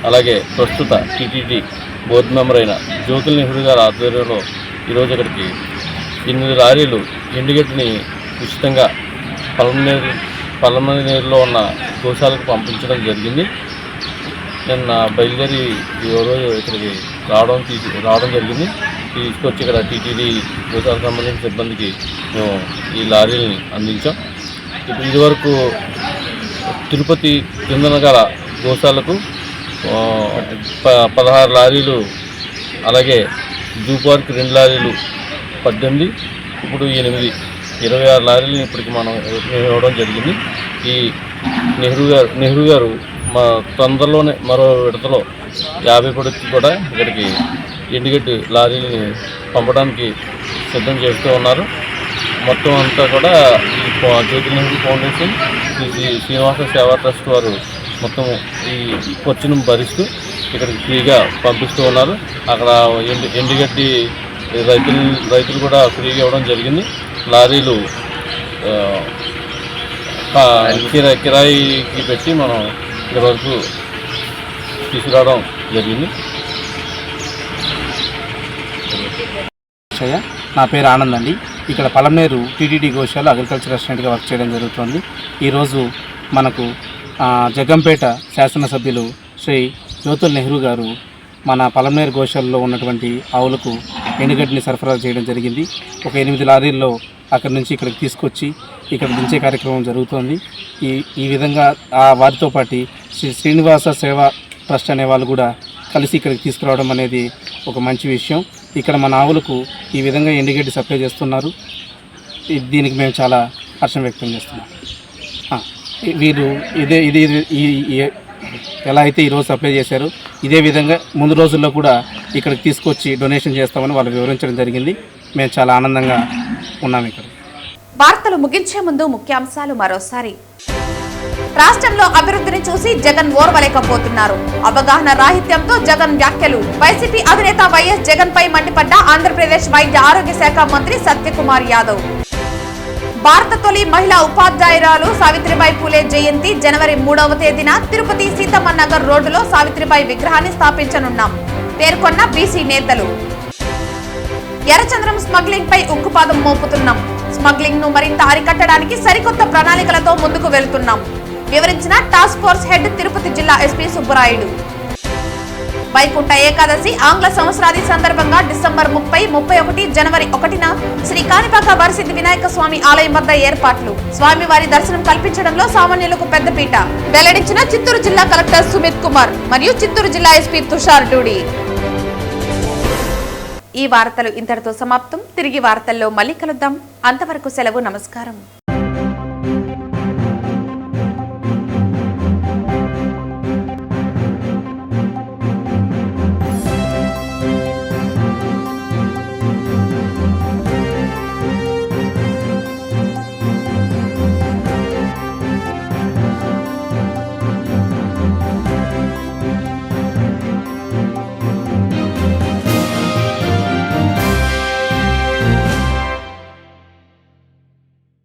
అలాగే ప్రస్తుత టీటీడీ బోర్డు మెంబర్ అయిన జ్యోతుల నెహ్రూ గారి ఆధ్వర్యంలో ఈరోజు ఇక్కడికి 8 లారీలు ఎండుగడ్డిని ఉచితంగా పలమనేరులో ఉన్న గోశాలకు పంపించడం జరిగింది. నిన్న బయలుదేరి ఈరోజు ఇక్కడికి రావడం జరిగింది. తీసుకొచ్చి ఇక్కడ టీటీడీ గోశాలకు సంబంధించిన సిబ్బందికి మేము ఈ లారీలని అందించాం. ఇప్పుడు ఇదివరకు తిరుపతి కిందన గల గోశాలకు 16 లారీలు, అలాగే జూ పార్క్ 2 లారీలు 18, ఇప్పుడు 8, 26 లారీలు ఇప్పటికి మనం ఇవ్వడం జరిగింది. ఈ నెహ్రూ గారు మా తొందరలోనే మరో విడతలో 50 పడుకు కూడా ఇక్కడికి ఎండుగడ్డి లారీలని పంపడానికి సిద్ధం చేస్తూ ఉన్నారు. మొత్తం అంతా కూడా ఈ జ్యోతుల నెహ్రూ ఫౌండేషన్, శ్రీనివాస సేవా ట్రస్ట్ వారు మొత్తం ఈ ఖర్చును భరిస్తూ ఇక్కడికి ఫ్రీగా పంపిస్తూ ఉన్నారు. అక్కడ ఎండుగడ్డి రైతులు కూడా ఫ్రీగా ఇవ్వడం జరిగింది. లారీలు కిరాయికి పెట్టి మనం ఇక్కడ వరకు తీసుకురావడం జరిగింది. నా పేరు ఆనంద్ అండి. ఇక్కడ పలమనేరు టీటీడీ గోశాల అగ్రికల్చర్ అసిస్టెంట్గా వర్క్ చేయడం జరుగుతుంది. ఈరోజు మనకు జగ్గంపేట శాసనసభ్యులు శ్రీ జ్యోతుల నెహ్రూ గారు మన పలమనేరు గోశాలలో ఉన్నటువంటి ఆవులకు ఎండుగడ్డిని సరఫరా చేయడం జరిగింది. ఒక 8 లారీల్లో అక్కడి నుంచి ఇక్కడికి తీసుకొచ్చి ఇక్కడ దించే కార్యక్రమం జరుగుతోంది. ఈ విధంగా వారితో పాటు శ్రీనివాస సేవా ట్రస్ట్ అనే వాళ్ళు కూడా కలిసి ఇక్కడికి తీసుకురావడం అనేది ఒక మంచి విషయం. ఇక్కడ మన ఆవులకు ఈ విధంగా ఎండుగడ్డి సప్లై చేస్తున్నారు. దీనికి మేము చాలా హర్షం వ్యక్తం చేస్తున్నాం. వీరు ఇది ఎలా అయితే ఈరోజు సప్లై చేశారో ఇదే విధంగా ముందు రోజుల్లో కూడా ఇక్కడికి తీసుకొచ్చి డొనేషన్ చేస్తామని వాళ్ళు వివరించడం జరిగింది. మేము చాలా ఆనందంగా ఉన్నాం. ఇక్కడ వార్తలు ముగించే ముందు ముఖ్యాంశాలు మరోసారి. రాష్ట్రంలో అభివృద్ధిని చూసి జగన్ ఓర్వలేకపోతున్నారు. అవగాహన రాహిత్యంతో జగన్ వ్యాఖ్యలు. వైసీపీ అధినేత వైఎస్ జగన్ పై మండిపడ్డ ఆంధ్రప్రదేశ్ వైద్య ఆరోగ్య శాఖ మంత్రి సత్యకుమార్ యాదవ్. భారత తొలి మహిళా ఉపాధ్యాయురాలు సావిత్రిబాయి పూలే జయంతి జనవరి 3వ తేదీన తిరుపతి సీతమ్మ నగర్ రోడ్డులో సావిత్రిబాయి విగ్రహాన్ని స్థాపించనున్నాం పేర్కొన్న బీసీ నేతలు. ఎర్రచంద్రం స్మగ్లింగ్ పై ఉక్కుపాదం మోపుతున్నాం. స్మగ్లింగ్ ను మరింత అరికట్టడానికి సరికొత్త ప్రణాళికలతో ముందుకు వెళ్తున్నాం వివరించిన టాస్క్ ఫోర్స్ హెడ్ తిరుపతి జిల్లా ఎస్పీ సుబ్బరాయుడు. వైకుంఠ ఏకాదశి ఆంగ్ల సంవత్సరాది సందర్భంగా డిసెంబర్ 30, 31, జనవరి 1న శ్రీ కాణిపాక వరసిద్ధి వినాయక స్వామి ఆలయం వద్ద ఏర్పాట్లు. స్వామివారి దర్శనం కల్పించడంలో సామాన్యులకు పెద్దపీట వెల్లడించిన చిత్తూరు జిల్లా కలెక్టర్ సుమిత్ కుమార్ మరియు చిత్తూరు జిల్లా ఎస్పీ తుషార్ డూడి. ఈ వార్తలు ఇంతటితో సమాప్తం. తిరిగి వార్తల్లో మళ్ళీ కలుద్దాం. అంతవరకు సెలవు. నమస్కారం.